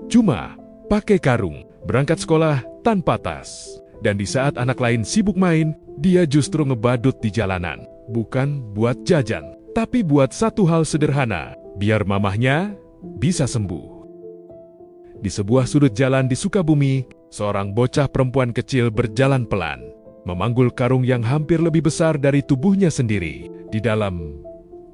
cuma pakai karung, berangkat sekolah tanpa tas. Dan di saat anak lain sibuk main, dia justru ngebadut di jalanan. Bukan buat jajan, tapi buat satu hal sederhana, biar mamahnya bisa sembuh. Di sebuah sudut jalan di Sukabumi, seorang bocah perempuan kecil berjalan pelan, memanggul karung yang hampir lebih besar dari tubuhnya sendiri. Di dalam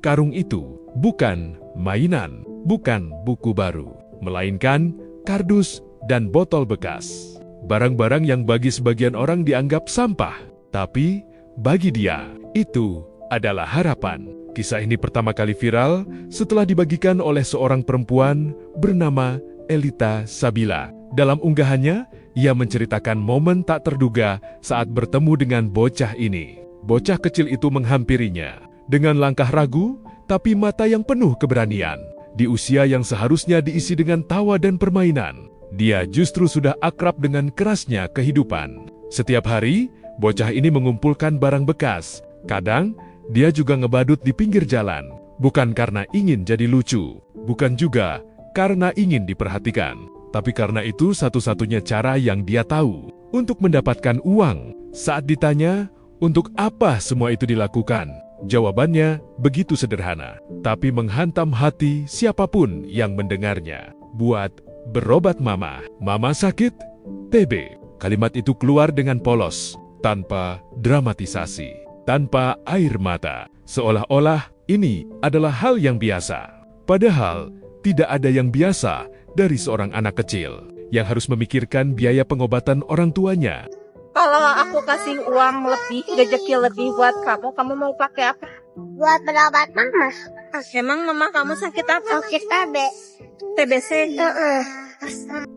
karung itu bukan mainan, bukan buku baru, melainkan kardus dan botol bekas. Barang-barang yang bagi sebagian orang dianggap sampah, tapi bagi dia itu adalah harapan. Kisah ini pertama kali viral setelah dibagikan oleh seorang perempuan bernama Elita Sabila. Dalam unggahannya, ia menceritakan momen tak terduga saat bertemu dengan bocah ini. Bocah kecil itu menghampirinya dengan langkah ragu, tapi mata yang penuh keberanian. Di usia yang seharusnya diisi dengan tawa dan permainan, dia justru sudah akrab dengan kerasnya kehidupan. Setiap hari, bocah ini mengumpulkan barang bekas. Kadang, dia juga ngebadut di pinggir jalan. Bukan karena ingin jadi lucu, bukan juga karena ingin diperhatikan, tapi karena itu satu-satunya cara yang dia tahu untuk mendapatkan uang. Saat ditanya, untuk apa semua itu dilakukan? Jawabannya begitu sederhana, tapi menghantam hati siapapun yang mendengarnya. Buat berobat mama. Mama sakit? TB. Kalimat itu keluar dengan polos, tanpa dramatisasi, tanpa air mata. Seolah-olah ini adalah hal yang biasa. Padahal, tidak ada yang biasa dari seorang anak kecil yang harus memikirkan biaya pengobatan orang tuanya. Kalau aku kasih uang lebih, rezeki lebih buat kamu, kamu mau pakai apa? Buat berobat mama. Emang mama kamu sakit apa? Sakit TB. TBC?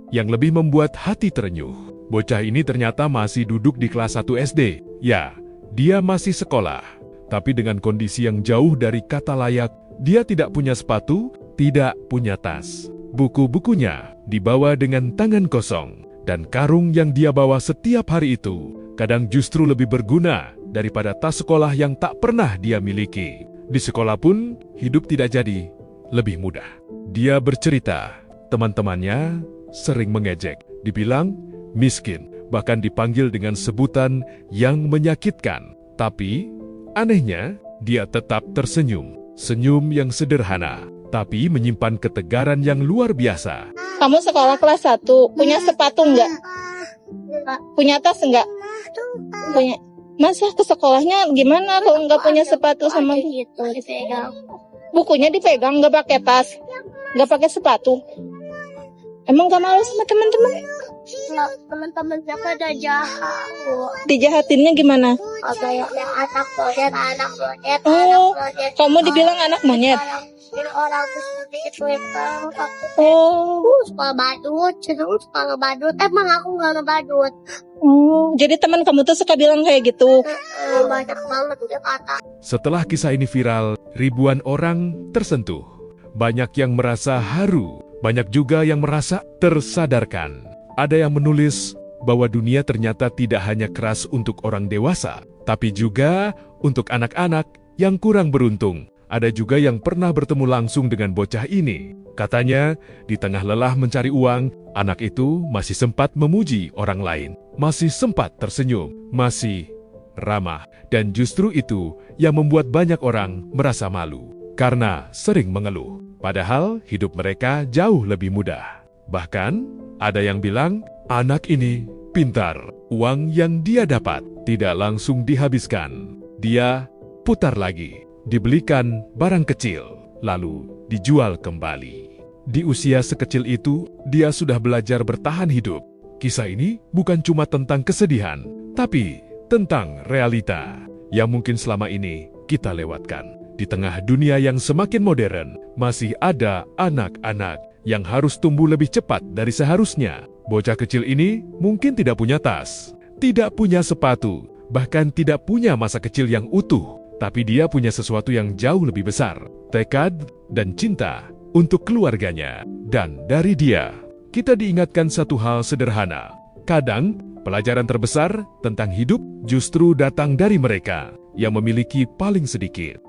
Yang lebih membuat hati terenyuh, bocah ini ternyata masih duduk di kelas 1 SD. Ya, dia masih sekolah, tapi dengan kondisi yang jauh dari kata layak. Dia tidak punya sepatu, tidak punya tas. Buku-bukunya dibawa dengan tangan kosong, dan karung yang dia bawa setiap hari itu kadang justru lebih berguna daripada tas sekolah yang tak pernah dia miliki. Di sekolah pun hidup tidak jadi lebih mudah. Dia bercerita, teman-temannya sering mengejek, dibilang miskin, bahkan dipanggil dengan sebutan yang menyakitkan. Tapi anehnya, dia tetap tersenyum. Senyum yang sederhana, tapi menyimpan ketegaran yang luar biasa. Kamu sekolah kelas 1, punya sepatu enggak? Punya tas enggak? Punya. Masa ke sekolahnya gimana kalau enggak punya sepatu sama gitu dipegang. bukunya dipegang, enggak pakai tas, enggak pakai sepatu? Emang gak malu sama teman-teman? Teman-teman siapa ada jahat. Dijahatinnya gimana? Kayak anak monyet. Oh, kamu dibilang anak monyet? Orang tuh seperti itu emang aku. Oh, Suka badut, cenderung suka ngebadut. Emang aku nggak ngebadut. oh, jadi teman kamu tuh suka bilang kayak gitu? Banyak banget dia kata. Setelah kisah ini viral, ribuan orang tersentuh. Banyak yang merasa haru, banyak juga yang merasa tersadarkan. Ada yang menulis bahwa dunia ternyata tidak hanya keras untuk orang dewasa, tapi juga untuk anak-anak yang kurang beruntung. Ada juga yang pernah bertemu langsung dengan bocah ini. Katanya, di tengah lelah mencari uang, anak itu masih sempat memuji orang lain, masih sempat tersenyum, masih ramah. Dan justru itu yang membuat banyak orang merasa malu, karena sering mengeluh. Padahal hidup mereka jauh lebih mudah. Bahkan, ada yang bilang, anak ini pintar. Uang yang dia dapat tidak langsung dihabiskan. Dia putar lagi, dibelikan barang kecil, lalu dijual kembali. Di usia sekecil itu, dia sudah belajar bertahan hidup. Kisah ini bukan cuma tentang kesedihan, tapi tentang realita yang mungkin selama ini kita lewatkan. Di tengah dunia yang semakin modern, masih ada anak-anak yang harus tumbuh lebih cepat dari seharusnya. Bocah kecil ini mungkin tidak punya tas, tidak punya sepatu, bahkan tidak punya masa kecil yang utuh. Tapi dia punya sesuatu yang jauh lebih besar, tekad dan cinta untuk keluarganya. Dan dari dia, kita diingatkan satu hal sederhana. Kadang, pelajaran terbesar tentang hidup justru datang dari mereka yang memiliki paling sedikit.